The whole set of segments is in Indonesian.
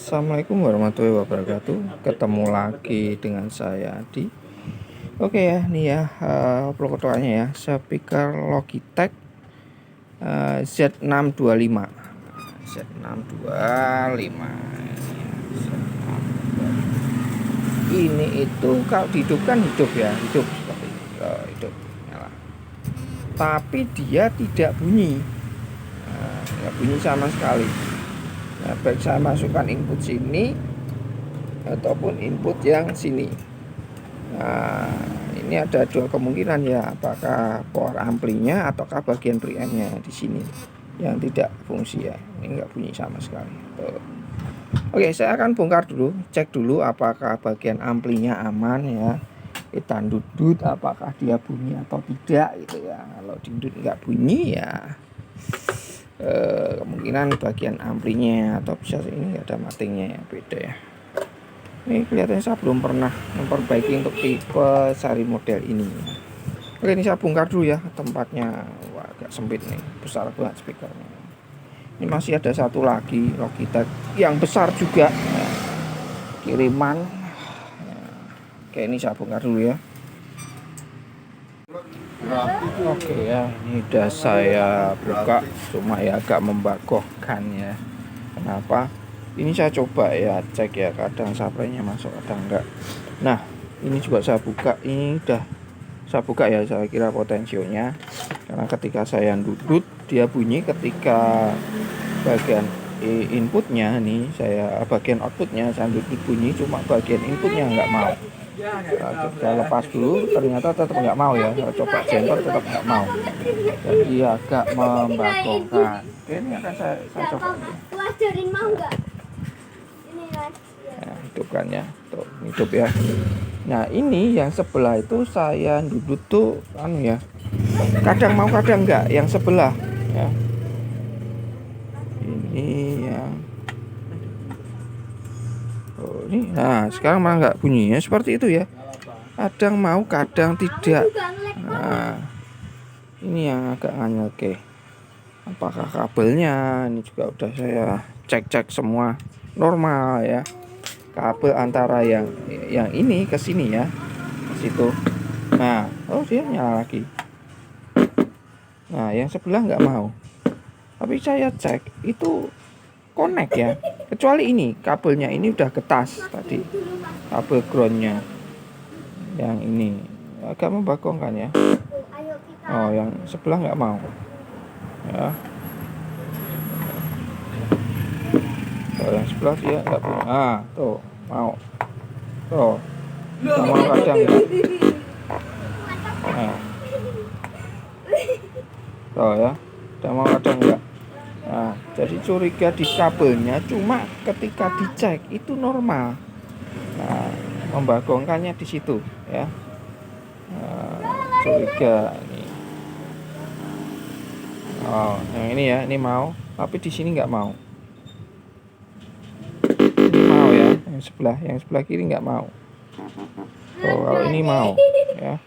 Assalamualaikum warahmatullahi wabarakatuh. Ketemu lagi dengan saya Adi. Oke ya, nih ya ketuanya ya, speaker Logitech Z625. Z625. Ini itu kalau dihidupkan hidup ya, hidup seperti ini. Hidup nyala. Tapi dia tidak bunyi. Nggak bunyi sama sekali. Nah, baik saya masukkan input sini ataupun input yang sini. Nah, ini ada dua kemungkinan ya, apakah power amplinya ataukah bagian preampnya di sini yang tidak fungsi ya. Ini nggak bunyi sama sekali. Tuh. Oke, saya akan bongkar dulu, cek dulu apakah bagian amplinya aman ya. Kita dudut apakah dia bunyi atau tidak gitu ya. Kalau dudut nggak bunyi ya kemungkinan bagian amplinya atau bisa ini ada matingnya ya, beda ya. Ini kelihatannya saya belum pernah memperbaiki untuk tipe seri model ini. Oke, ini saya bongkar dulu ya, tempatnya wah, agak sempit nih, besar banget speakernya. Ini masih ada satu lagi Logitech yang besar juga ya, kiriman ya. Oke, ini saya bongkar dulu ya. Oke ya, ini udah saya buka, cuma ya agak membagohkan ya. Kenapa? Ini saya coba ya, cek ya, kadang supply-nya masuk, kadang enggak. Nah, ini juga saya buka, ini udah saya buka ya, saya kira potensionya. Karena ketika saya duduk, dia bunyi, ketika bagian inputnya nih, bagian outputnya saya duduk bunyi, cuma bagian inputnya enggak mau. Nah, kita lepas dulu, ternyata tetap nggak mau ya. Saya coba jumper tetap nggak mau. Jadi agak membagohkan. Oke, ini akan saya coba. Nah, hidupkan ya. Tuh, hidup ya. Nah, ini yang sebelah itu saya duduk tuh ya. Kadang mau kadang enggak, yang sebelah ya. Ini yang ini, nah sekarang malah nggak bunyinya seperti itu ya, kadang mau kadang tidak. Nah ini yang agak nganyel. Oke, apakah kabelnya ini juga udah saya cek semua normal ya, kabel antara yang ini ke sini ya, ke situ. Nah dia nyala lagi. Nah yang sebelah nggak mau, tapi saya cek itu connect ya, kecuali ini kabelnya ini udah getas tadi, kabel groundnya yang ini agak membagongkan ya. Oh yang sebelah nggak mau ya. Oh, yang sebelah dia nggak punya. Tuh mau, tuh sama kadang ya. Nah. Tuh ya, udah mau kadang enggak. Nah, jadi curiga di kabelnya, cuma ketika dicek itu normal. Nah, membagongkannya di situ ya. Curiga ini. Oh, yang ini ya, ini mau, tapi di sini nggak mau. Ini mau ya, yang sebelah kiri nggak mau. Oh, kalau ini mau ya.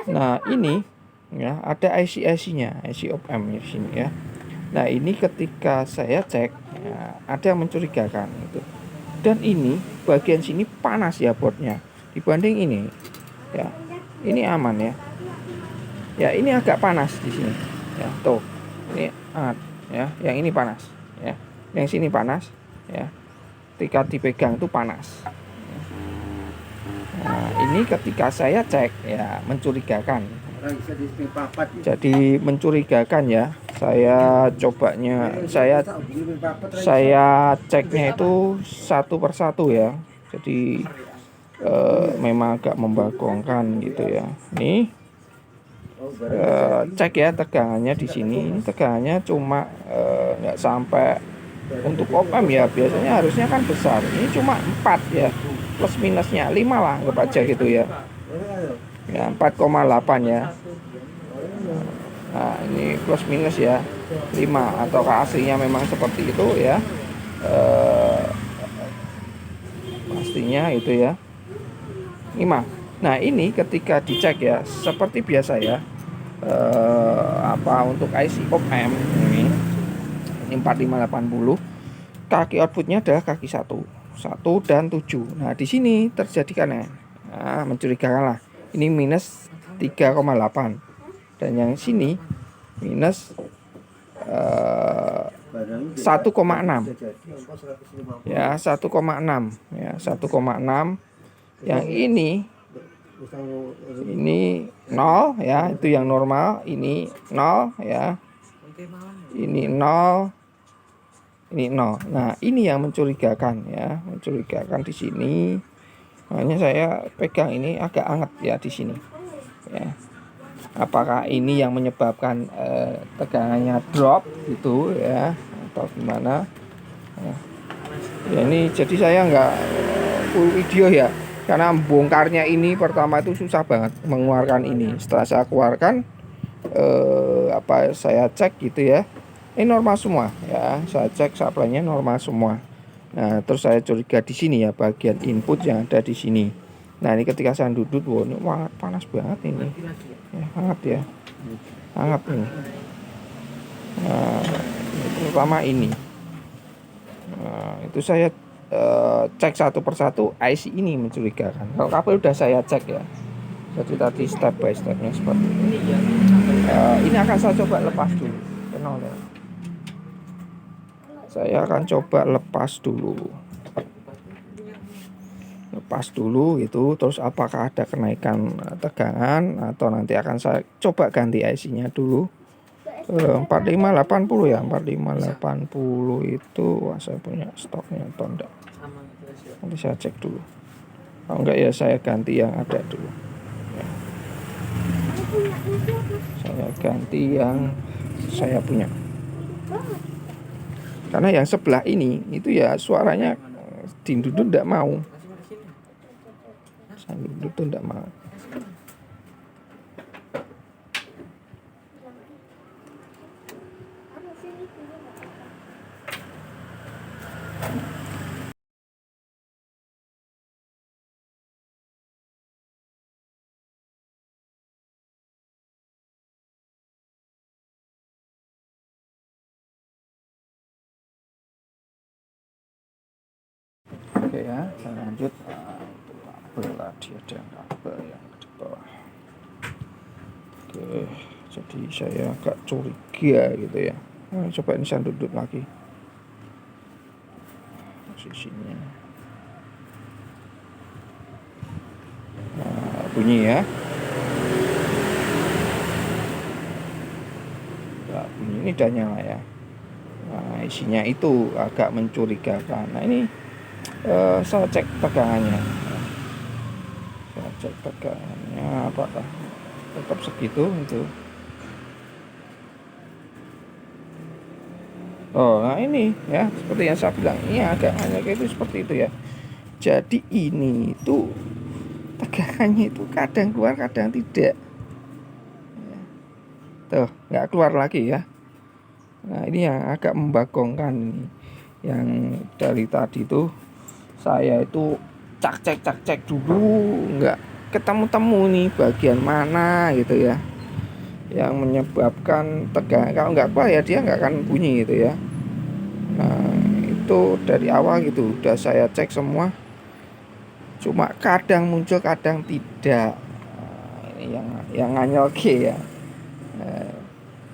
Nah, ini ya ada IC-nya, IC op-amp di sini ya. Nah ini ketika saya cek ya, ada yang mencurigakan itu. Dan ini bagian sini panas ya boardnya dibanding ini ya. Ini aman ya. Ya ini agak panas di sini ya. Tuh ini ya, yang ini panas ya. Yang sini panas ya. Ketika dipegang itu panas. Nah ini ketika saya cek ya mencurigakan. Jadi mencurigakan ya. Saya cobanya, saya ceknya itu satu persatu ya. Jadi memang agak membagongkan gitu ya. Nih cek ya tegangannya di sini. Ini tegangannya cuma nggak sampai, untuk op-amp ya biasanya harusnya kan besar. Ini cuma 4 ya. Plus minusnya 5 lah, anggap aja gitu ya. Ya 4,8 ya. Nah ini plus minus ya 5, ataukah aslinya memang seperti itu ya, pastinya itu ya 5. Nah ini ketika dicek ya seperti biasa ya, untuk IC op-amp ini 4580 kaki outputnya adalah kaki 1 dan 7. Nah di sini terjadi kan ya, nah, mencurigakan lah. Ini minus 3,8 dan yang sini minus 1,6 ya, 1,6 ya, 1,6. Yang ini 0 ya, itu yang normal. Ini 0 ya, ini 0, ini 0. Nah ini yang mencurigakan ya, mencurigakan di sini. Makanya saya pegang ini agak hangat ya di sini ya. Apakah ini yang menyebabkan tegangannya drop gitu ya, atau gimana ya. Ini jadi saya nggak full video ya, karena bongkarnya ini pertama itu susah banget mengeluarkan ini. Setelah saya keluarkan saya cek gitu ya, ini normal semua ya. Saya cek supply-nya normal semua. Nah terus saya curiga di sini ya, bagian input yang ada di sini. Nah ini ketika saya duduk, ini wah panas banget ini ya, hangat ya, hangat ini. Nah terutama ini. Nah, itu saya cek satu persatu. IC ini mencurigakan. Kalau kabel udah saya cek ya. Jadi tadi step by stepnya seperti ini. Ini akan saya coba lepas dulu. Kenal ya. Saya akan coba lepas dulu itu. Terus apakah ada kenaikan tegangan atau nanti akan saya coba ganti IC-nya dulu. 4580 ya, 4580 itu saya punya stoknya atau enggak, nanti saya cek dulu. Kalau enggak ya saya ganti yang ada dulu ya. Saya ganti yang saya punya, karena yang sebelah ini itu ya suaranya dindudut enggak mau, dindudut tuh enggak mau. Oke ya, saya lanjut. Kabel tadi ada yang kabel yang di bawah. Oke, jadi saya agak curiga gitu ya. Nah, coba ini saya duduk lagi posisinya. Nah, bunyi ya. Nah, bunyi ini udah nyala ya. Nah, isinya itu agak mencurigakan. Nah, ini saya cek tegangannya. Saya cek tegangannya apakah tetap segitu itu. Oh, nah ini ya, seperti yang saya bilang, ini agak hanya kayak itu, seperti itu ya. Jadi ini itu tegangannya itu kadang keluar, kadang tidak. Tuh, nggak keluar lagi ya. Nah, ini yang agak membagongkan ini. Yang dari tadi tuh saya itu cek dulu, nggak ketemu-temu nih bagian mana gitu ya, yang menyebabkan tegangan. Kalau nggak keluar ya dia nggak akan bunyi gitu ya. Nah itu dari awal gitu udah saya cek semua, cuma kadang muncul kadang tidak. Nah, ini yang nganyel ya.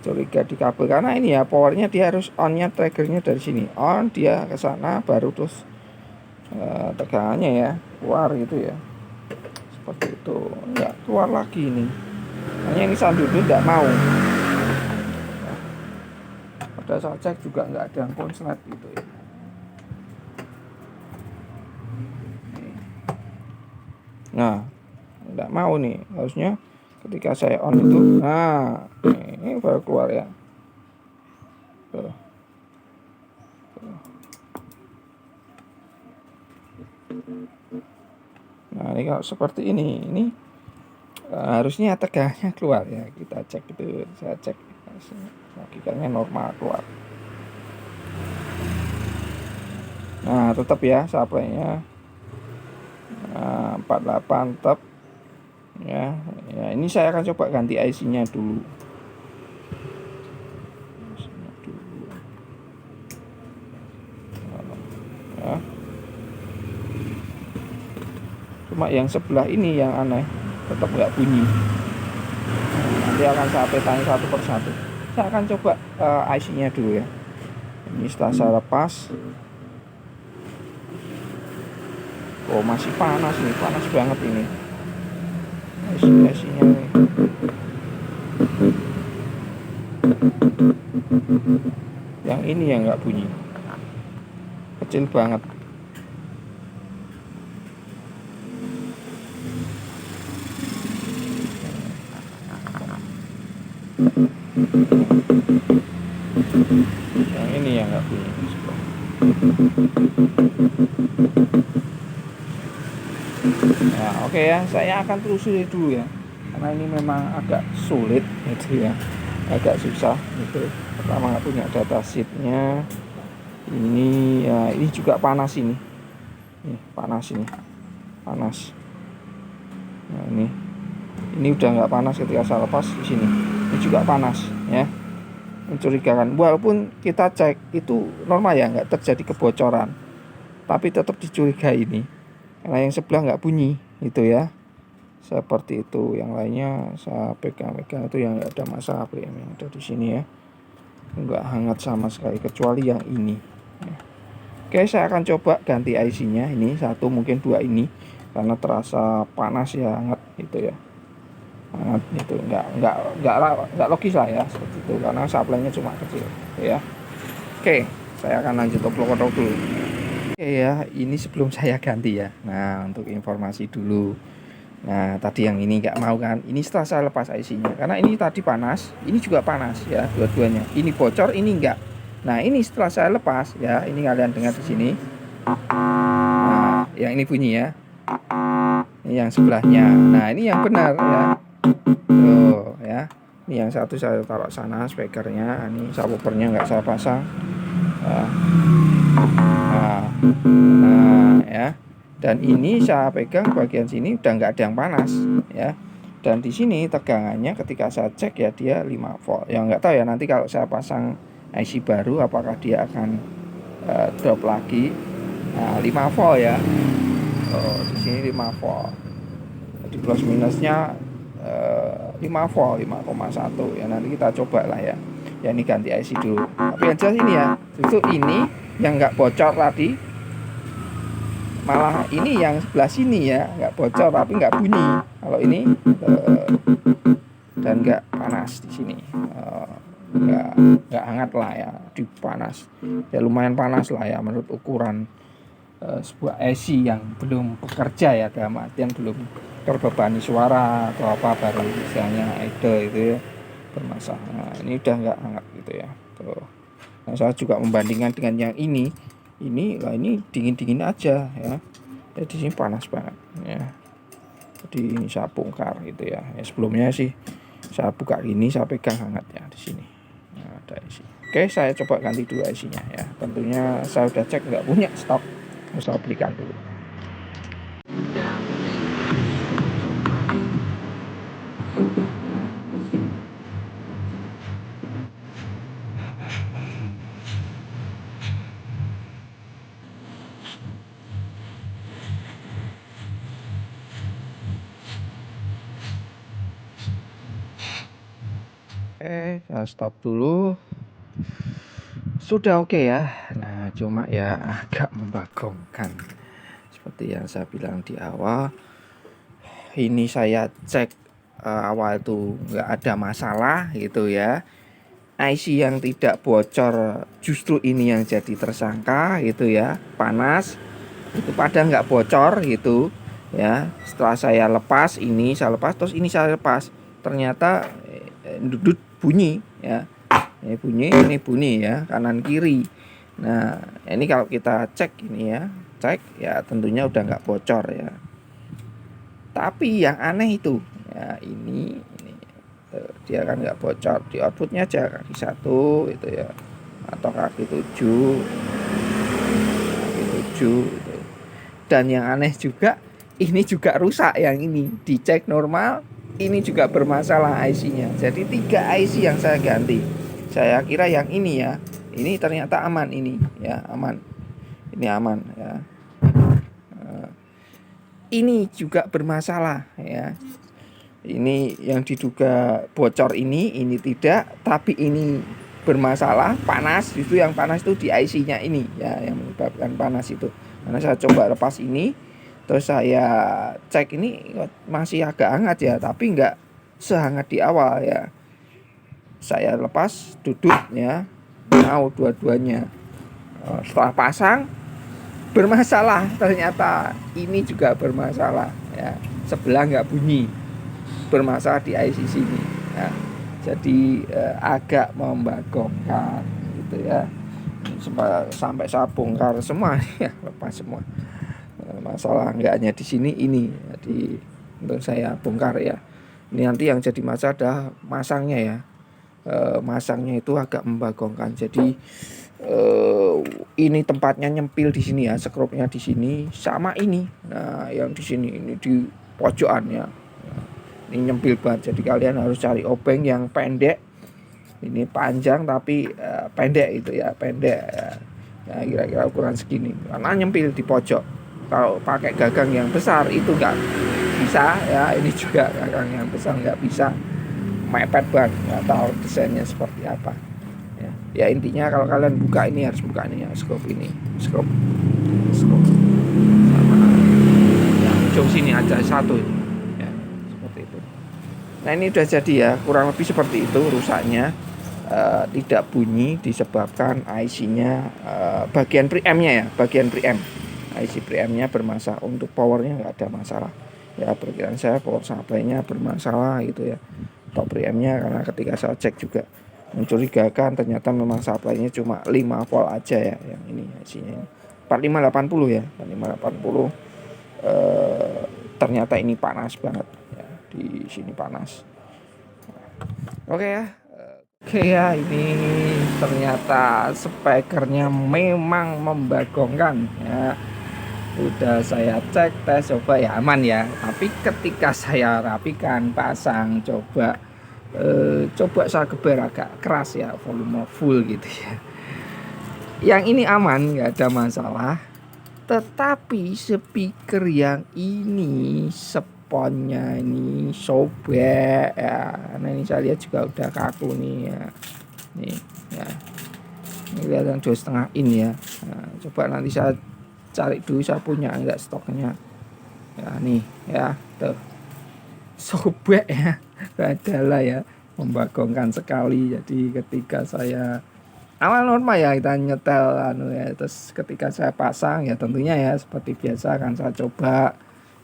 Curiga di kabel, karena ini ya powernya dia harus onnya, triggernya dari sini on, dia ke sana baru terus tegangannya ya keluar gitu ya, seperti itu. Nggak keluar lagi ini, hanya ini saya duduk nggak mau. Pada saat cek juga nggak ada yang konslet gitu ya. Nah nggak mau nih, harusnya ketika saya on itu, nah ini baru keluar ya. Tuh. Nah ini kalau seperti ini harusnya tegangannya keluar ya. Kita cek itu, saya cek logikanya normal keluar. Nah tetap ya supply-nya 48 tetap ya. Ini saya akan coba ganti IC-nya dulu. Cuma yang sebelah ini yang aneh, tetap nggak bunyi. Nanti akan saya petanya satu persatu. Saya akan coba IC-nya dulu ya. Ini setelah saya lepas, oh masih panas nih, panas banget ini IC-nya nih. Yang ini yang nggak bunyi, kecil banget. Yang ini yang nggak bunyi. Nah, oke ya, saya akan telusuri dulu ya, karena ini memang agak sulit gitu ya, agak susah gitu. Pertama nggak punya data sheetnya. Ini ya, ini juga panas ini. Nih, panas ini, panas. Nah, ini udah nggak panas ketika saya lepas di sini. Ini juga panas ya, mencurigakan. Walaupun kita cek itu normal ya, nggak terjadi kebocoran, tapi tetap dicurigai ini karena yang sebelah nggak bunyi itu ya, seperti itu. Yang lainnya saya pegang-pegang itu yang nggak ada masalah, yang ada di sini ya, nggak hangat sama sekali kecuali yang ini ya. Oke, saya akan coba ganti IC-nya ini satu, mungkin dua ini, karena terasa panas ya, hangat gitu ya, hangat itu nggak logis lah ya seperti itu, karena supply-nya cuma kecil ya. Oke, saya akan lanjut oplok-oplok dulu. Oke ya, ini sebelum saya ganti ya. Nah, untuk informasi dulu. Nah, tadi yang ini nggak mau kan, ini setelah saya lepas IC-nya, karena ini tadi panas, ini juga panas ya, dua-duanya. Ini bocor, ini enggak. Nah, ini setelah saya lepas ya, ini kalian dengar di sini. Nah, yang ini bunyi ya. Ini yang sebelahnya. Nah, ini yang benar ya. Tuh ya. Ini yang satu saya taruh sana speakernya, ini subwoofernya nggak saya pasang. Nah ya. Dan ini saya pegang bagian sini udah nggak ada yang panas ya. Dan di sini tegangannya ketika saya cek ya, dia 5 volt. Yang nggak tahu ya, nanti kalau saya pasang IC baru apakah dia akan drop lagi. Nah, 5 volt ya. Oh, di sini 5 volt. Jadi plus minusnya 5 volt, 5,1 ya. Nanti kita coba lah ya. Ya, ini ganti IC dulu. Tapi yang jelas ini ya, itu ini yang nggak bocor tadi, malah ini yang sebelah sini ya nggak bocor tapi nggak bunyi. Kalau ini dan nggak panas di sini, nggak hangat lah ya, di panas ya, lumayan panas lah ya menurut ukuran sebuah IC yang belum bekerja ya, dalam artian belum terbebani suara atau apa, baru misalnya idle itu ya bermasalah. Nah, ini udah nggak hangat gitu ya. Tuh. Nah, saya juga membandingkan dengan yang ini lah, ini dingin aja ya. Jadi di sini panas banget ya. Jadi ini saya bongkar gitu ya. Ya sebelumnya sih saya buka ini, saya pegang hangat ya di sini. Nah, ada IC. Oke, saya coba ganti dulu IC-nya ya. Tentunya saya udah cek nggak punya stok, harus saya belikan dulu. Saya stop dulu. Sudah oke ya. Nah, cuma ya agak membagongkan. Seperti yang saya bilang di awal, ini saya cek awal itu nggak ada masalah gitu ya. IC yang tidak bocor justru ini yang jadi tersangka gitu ya. Panas itu padahal nggak bocor gitu ya. Setelah saya lepas ini, saya lepas terus ini saya lepas, ternyata dudut bunyi ya. Ini bunyi ya, kanan kiri. Nah, ini kalau kita cek ini ya, cek ya tentunya udah nggak bocor ya. Tapi yang aneh itu ya, ini dia kan nggak bocor di outputnya aja, kaki 1 itu ya, atau kaki 7 gitu. Dan yang aneh juga, ini juga rusak, yang ini dicek normal, ini juga bermasalah IC-nya. Jadi 3 IC yang saya ganti. Saya kira yang ini ya, ini ternyata aman ini ya, aman. Ini aman ya. ini juga bermasalah ya. Ini yang diduga bocor ini tidak, tapi ini bermasalah, panas. Itu yang panas itu di IC-nya ini ya, yang menyebabkan panas itu. Karena saya coba lepas ini, terus saya cek ini masih agak hangat ya, tapi nggak sehangat di awal ya. Saya lepas, duduk ya, mau dua-duanya. Setelah pasang bermasalah, ternyata ini juga bermasalah ya. Sebelah nggak bunyi, bermasalah di IC sini ya. Jadi agak membagongkan gitu ya. Sampai saya bongkar semua ya, lepas semua. Masalah nggak hanya di sini ini, jadi untuk saya bongkar ya. Ini nanti yang jadi masalah adalah masangnya ya. Masangnya itu agak membagongkan. Jadi ini tempatnya nyempil di sini ya, skrupnya di sini sama ini. Nah, yang di sini ini di pojokannya. Ini nyempil banget. Jadi kalian harus cari obeng yang pendek. Ini panjang tapi pendek itu ya, pendek ya. Ya kira-kira ukuran segini. Karena nyempil di pojok. Kalau pakai gagang yang besar itu nggak bisa ya. Ini juga gagang yang besar nggak bisa, mepet banget, nggak tahu desainnya seperti apa ya. Ya intinya kalau kalian buka ini harus buka ini ya, skop ini, skop sama yang ujung sini aja satu ini ya, seperti itu. Nah ini udah jadi ya, kurang lebih seperti itu rusaknya. Tidak bunyi disebabkan IC-nya bagian preamp-nya ya, bagian preamp. IC preamp-nya bermasalah, untuk powernya nggak ada masalah ya. Perkiraan saya power supply-nya bermasalah gitu ya, atau preamp-nya, karena ketika saya cek juga mencurigakan, ternyata memang supply-nya cuma 5 volt aja ya, yang ini IC-nya ini 4580 ya, 4580. Ternyata ini panas banget ya, di sini panas. Oke ya. Oke ya, ini ternyata spekernya memang membagongkan ya. Udah saya cek, tes, coba ya aman ya. Tapi ketika saya rapikan, pasang, coba saya geber agak keras ya, volume full gitu ya. Yang ini aman, nggak ada masalah. Tetapi speaker yang ini sponnya ini sobek ya. Nah ini saya lihat juga udah kaku nih ya. Nih ya. Ini kelihatan 2,5 in ya. Nah, coba nanti saya cari dulu, saya punya enggak stoknya ya. Nih ya, tuh sobek ya, adalah ya, membagongkan sekali. Jadi ketika saya awal normal ya, kita nyetel ya, terus ketika saya pasang ya tentunya ya seperti biasa kan, saya coba,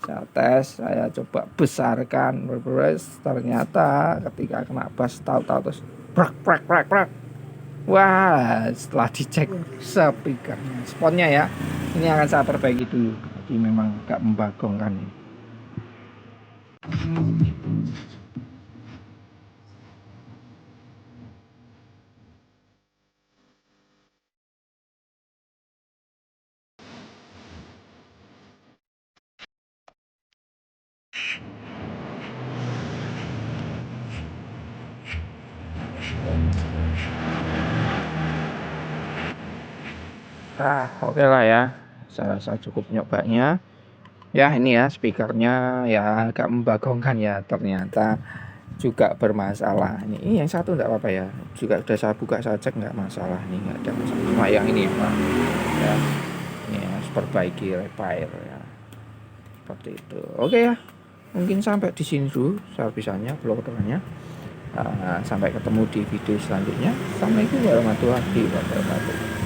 saya tes, saya coba besarkan, ternyata ketika kena bass tahu-tahu terus prak. Wah, setelah dicek speakernya, sponnya ya, ini akan saya perbaiki dulu. Jadi memang gak membagongkan ini. Oke lah ya, saya rasa cukup nyobanya ya. Ini ya speakernya ya agak membagongkan ya, ternyata juga bermasalah. Ini yang satu enggak apa-apa ya, juga sudah saya buka, saya cek nggak masalah, nih nggak ada masalah. Cuma yang ini Pak ya, ini harus perbaiki, repair ya, seperti itu. Oke ya, mungkin sampai di sini dulu servisanya, blowernya. Sampai ketemu di video selanjutnya. Assalamualaikum warahmatullahi wabarakatuh.